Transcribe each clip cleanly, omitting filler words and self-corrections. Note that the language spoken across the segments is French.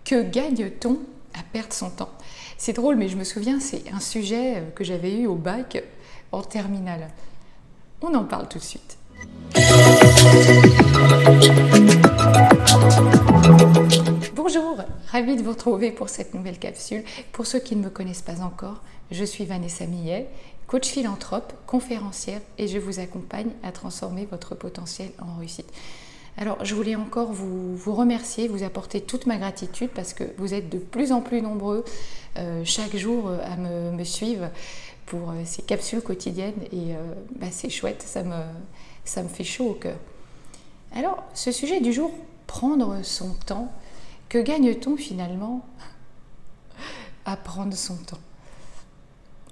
Que gagne-t-on à perdre son temps? C'est drôle, mais je me souviens, c'est un sujet que j'avais eu au bac en terminale. On en parle tout de suite. Bonjour, ravie de vous retrouver pour cette nouvelle capsule. Pour ceux qui ne me connaissent pas encore, je suis Vanessa Millet, coach philanthrope, conférencière et je vous accompagne à transformer votre potentiel en réussite. Alors, je voulais encore vous remercier, vous apporter toute ma gratitude parce que vous êtes de plus en plus nombreux chaque jour à me suivre pour ces capsules quotidiennes et c'est chouette, ça me fait chaud au cœur. Alors, ce sujet du jour, prendre son temps, que gagne-t-on finalement à prendre son temps?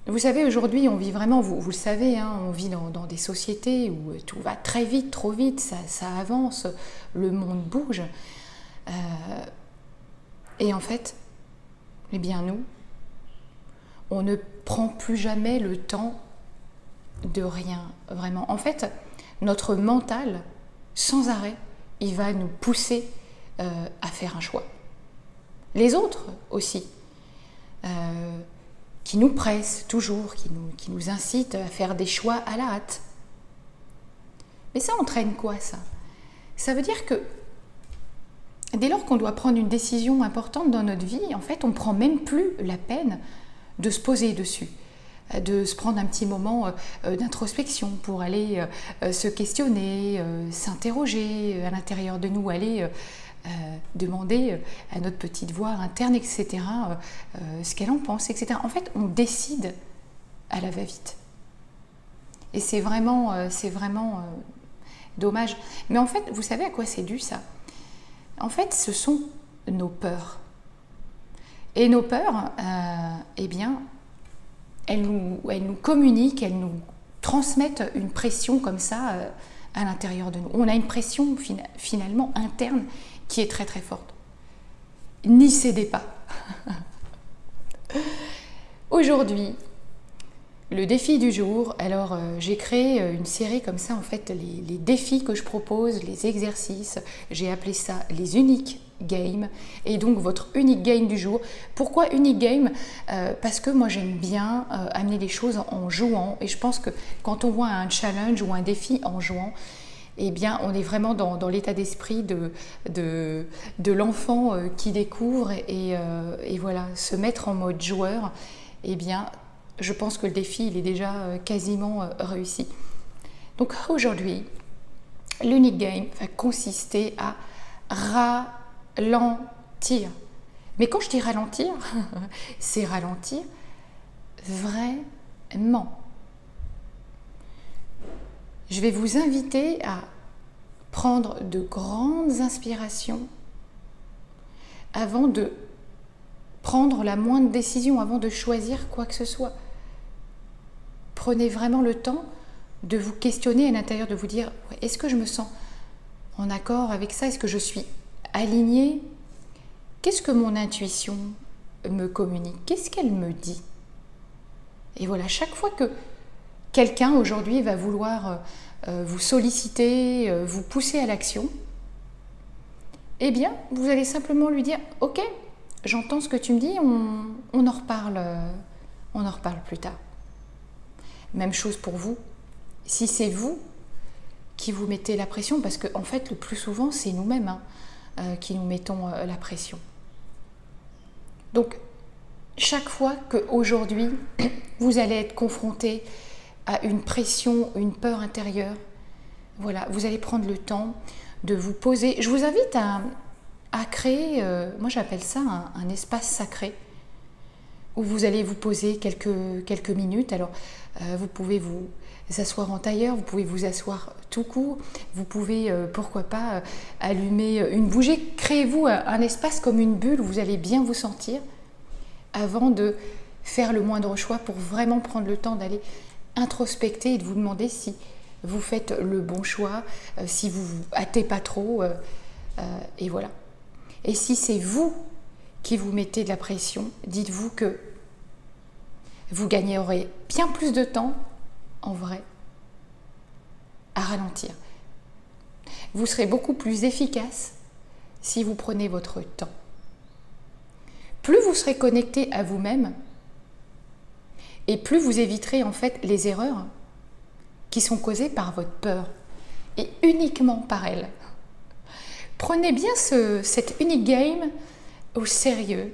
Vous savez, aujourd'hui, on vit vraiment, vous le savez, hein, on vit dans des sociétés où tout va très vite, trop vite, ça avance, le monde bouge. Et en fait, eh bien nous, on ne prend plus jamais le temps de rien, vraiment. En fait, notre mental, sans arrêt, il va nous pousser à faire un choix. Les autres aussi. Qui nous pressent toujours, qui nous incitent à faire des choix à la hâte. Mais ça entraîne quoi, ça? Ça veut dire que dès lors qu'on doit prendre une décision importante dans notre vie, en fait, on ne prend même plus la peine de se poser dessus, de se prendre un petit moment d'introspection pour aller se questionner, s'interroger à l'intérieur de nous, aller demander à notre petite voix interne, etc., ce qu'elle en pense, etc. En fait, on décide à la va-vite. Et c'est vraiment dommage. Mais en fait, vous savez à quoi c'est dû, ça? En fait, ce sont nos peurs. Et nos peurs, eh bien, elles nous communiquent, elles nous transmettent une pression comme ça à l'intérieur de nous. On a une pression finalement interne qui est très très forte. N'y cédez pas. Aujourd'hui, le défi du jour, alors j'ai créé une série comme ça, en fait, les défis que je propose, les exercices, j'ai appelé ça les unique games, et donc votre unique game du jour. Pourquoi unique game? Parce que moi j'aime bien amener les choses en jouant, et je pense que quand on voit un challenge ou un défi en jouant, eh bien, on est vraiment dans l'état d'esprit de l'enfant qui découvre et voilà, se mettre en mode joueur, eh bien, je pense que le défi, il est déjà quasiment réussi. Donc aujourd'hui, l'unique game va consister à ralentir. Mais quand je dis ralentir, c'est ralentir vraiment. Je vais vous inviter à prendre de grandes inspirations avant de prendre la moindre décision, avant de choisir quoi que ce soit. Prenez vraiment le temps de vous questionner à l'intérieur, de vous dire, est-ce que je me sens en accord avec ça? Est-ce que je suis alignée? Qu'est-ce que mon intuition me communique? Qu'est-ce qu'elle me dit? Et voilà, chaque fois que quelqu'un aujourd'hui va vouloir vous solliciter, vous pousser à l'action, eh bien, vous allez simplement lui dire « Ok, j'entends ce que tu me dis, on en reparle plus tard. » Même chose pour vous. Si c'est vous qui vous mettez la pression, parce qu'en fait, le plus souvent, c'est nous-mêmes qui nous mettons la pression. Donc, chaque fois qu'aujourd'hui, vous allez être confronté à une pression, une peur intérieure, voilà, vous allez prendre le temps de vous poser. Je vous invite à créer, moi j'appelle ça un espace sacré, où vous allez vous poser quelques minutes. Alors, vous pouvez vous asseoir en tailleur, vous pouvez vous asseoir tout court, vous pouvez, pourquoi pas, allumer une bougie. Créez-vous un espace comme une bulle où vous allez bien vous sentir avant de faire le moindre choix, pour vraiment prendre le temps d'aller introspecter et de vous demander si vous faites le bon choix, si vous vous hâtez pas trop, et voilà. Et si c'est vous qui vous mettez de la pression, dites-vous que vous gagnerez bien plus de temps, en vrai, à ralentir. Vous serez beaucoup plus efficace si vous prenez votre temps. plus vous serez connecté à vous-même et plus vous éviterez en fait les erreurs qui sont causées par votre peur et uniquement par elle. Prenez bien cet unique game au sérieux,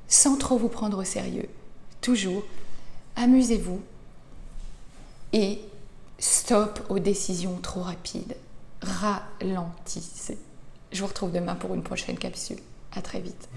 sans trop vous prendre au sérieux. Toujours, amusez-vous et stop aux décisions trop rapides. Ralentissez. Je vous retrouve demain pour une prochaine capsule. À très vite.